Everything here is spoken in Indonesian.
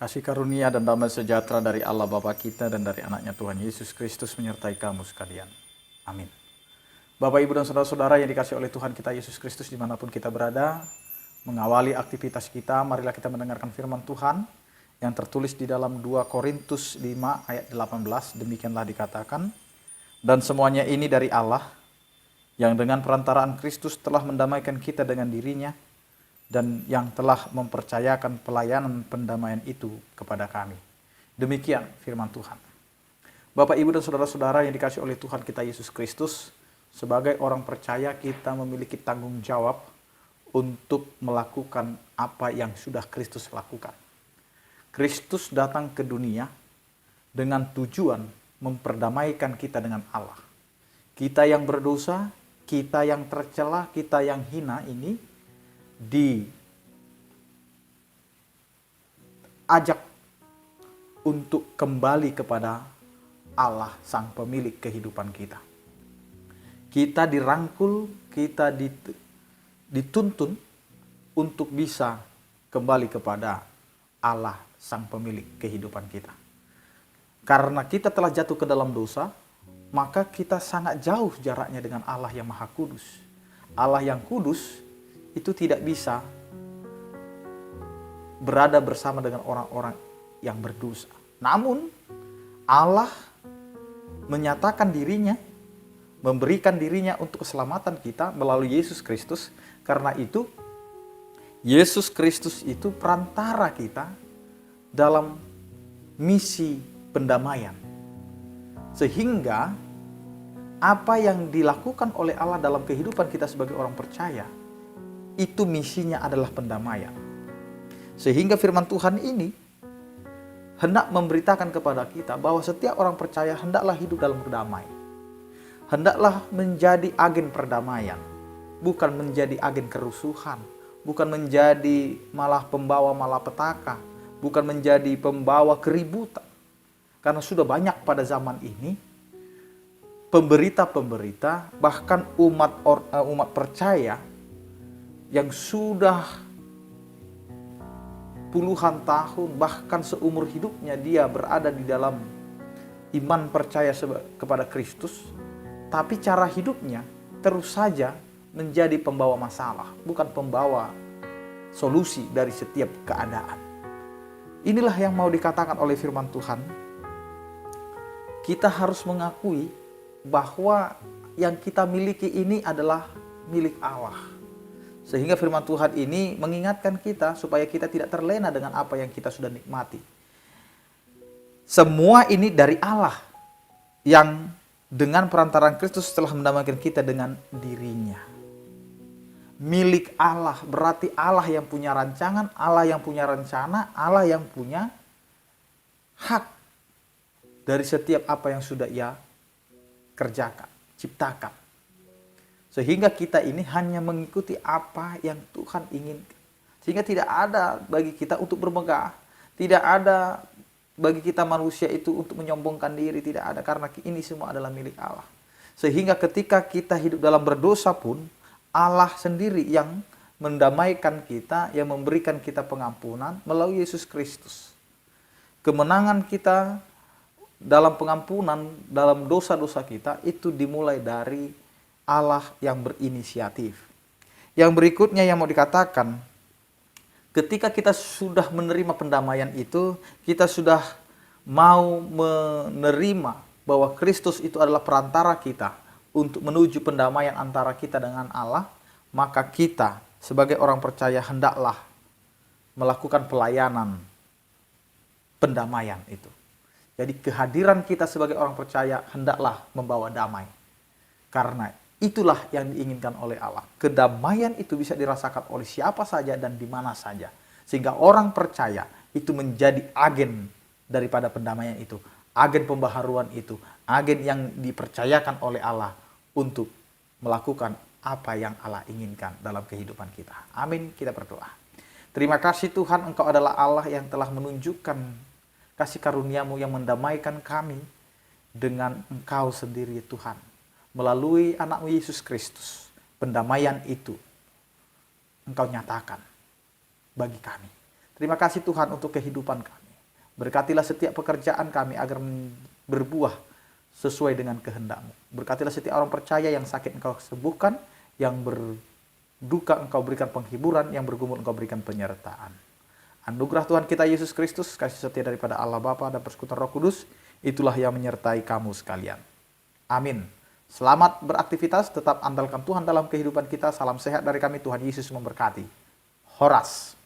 Kasih karunia dan damai sejahtera dari Allah Bapa kita dan dari anaknya Tuhan Yesus Kristus menyertai kamu sekalian. Amin. Bapak, Ibu, dan saudara-saudara yang dikasih oleh Tuhan kita Yesus Kristus dimanapun kita berada, mengawali aktivitas kita, marilah kita mendengarkan firman Tuhan yang tertulis di dalam 2 Korintus 5 ayat 18, demikianlah dikatakan, dan semuanya ini dari Allah, yang dengan perantaraan Kristus telah mendamaikan kita dengan dirinya, dan yang telah mempercayakan pelayanan pendamaian itu kepada kami. Demikian firman Tuhan. Bapak, Ibu, dan saudara-saudara yang dikasih oleh Tuhan kita Yesus Kristus, sebagai orang percaya kita memiliki tanggung jawab untuk melakukan apa yang sudah Kristus lakukan. Kristus datang ke dunia dengan tujuan memperdamaikan kita dengan Allah. Kita yang berdosa, kita yang tercela, kita yang hina ini diajak untuk kembali kepada Allah, sang pemilik kehidupan kita. Kita dirangkul, kita dituntun untuk bisa kembali kepada Allah, sang pemilik kehidupan kita. Karena kita telah jatuh ke dalam dosa, maka kita sangat jauh jaraknya dengan Allah yang Maha Kudus. Allah yang kudus itu tidak bisa berada bersama dengan orang-orang yang berdosa. Namun Allah menyatakan dirinya, memberikan dirinya untuk keselamatan kita melalui Yesus Kristus. Karena itu Yesus Kristus itu perantara kita dalam misi pendamaian. Sehingga apa yang dilakukan oleh Allah dalam kehidupan kita sebagai orang percaya, itu misinya adalah pendamaian. Sehingga firman Tuhan ini hendak memberitakan kepada kita bahwa setiap orang percaya hendaklah hidup dalam kedamaian. Hendaklah menjadi agen perdamaian, bukan menjadi agen kerusuhan, bukan menjadi malah pembawa malapetaka, bukan menjadi pembawa keributan. Karena sudah banyak pada zaman ini pemberita-pemberita, bahkan umat percaya yang sudah puluhan tahun, bahkan seumur hidupnya dia berada di dalam iman percaya kepada Kristus, tapi cara hidupnya terus saja menjadi pembawa masalah, bukan pembawa solusi dari setiap keadaan. Inilah yang mau dikatakan oleh firman Tuhan. Kita harus mengakui bahwa yang kita miliki ini adalah milik Allah. Sehingga firman Tuhan ini mengingatkan kita supaya kita tidak terlena dengan apa yang kita sudah nikmati. Semua ini dari Allah yang dengan perantaraan Kristus telah mendamaikan kita dengan dirinya. Milik Allah berarti Allah yang punya rancangan, Allah yang punya rencana, Allah yang punya hak dari setiap apa yang sudah Ia kerjakan, ciptakan. Sehingga kita ini hanya mengikuti apa yang Tuhan inginkan. Sehingga tidak ada bagi kita untuk bermegah. Tidak ada bagi kita manusia itu untuk menyombongkan diri. Tidak ada, karena ini semua adalah milik Allah. Sehingga ketika kita hidup dalam berdosa pun, Allah sendiri yang mendamaikan kita, yang memberikan kita pengampunan melalui Yesus Kristus. Kemenangan kita dalam pengampunan, dalam dosa-dosa kita, itu dimulai dari Allah yang berinisiatif. Yang berikutnya yang mau dikatakan, ketika kita sudah menerima pendamaian itu, kita sudah mau menerima bahwa Kristus itu adalah perantara kita untuk menuju pendamaian antara kita dengan Allah, maka kita sebagai orang percaya hendaklah melakukan pelayanan pendamaian itu. Jadi kehadiran kita sebagai orang percaya hendaklah membawa damai. Karena itulah yang diinginkan oleh Allah. Kedamaian itu bisa dirasakan oleh siapa saja dan di mana saja. Sehingga orang percaya itu menjadi agen daripada pendamaian itu. Agen pembaharuan itu. Agen yang dipercayakan oleh Allah untuk melakukan apa yang Allah inginkan dalam kehidupan kita. Amin, kita berdoa. Terima kasih Tuhan, Engkau adalah Allah yang telah menunjukkan kasih karunia-Mu yang mendamaikan kami dengan Engkau sendiri Tuhan. Melalui anak-Mu Yesus Kristus, pendamaian itu Engkau nyatakan bagi kami. Terima kasih Tuhan untuk kehidupan kami. Berkatilah setiap pekerjaan kami agar berbuah sesuai dengan kehendak-Mu. Berkatilah setiap orang percaya yang sakit Engkau sembuhkan, yang berduka Engkau berikan penghiburan, yang bergumul Engkau berikan penyertaan. Anugerah Tuhan kita Yesus Kristus, kasih setia daripada Allah Bapa dan persekutuan Roh Kudus, itulah yang menyertai kamu sekalian. Amin. Selamat beraktivitas, tetap andalkan Tuhan dalam kehidupan kita. Salam sehat dari kami, Tuhan Yesus memberkati. Horas.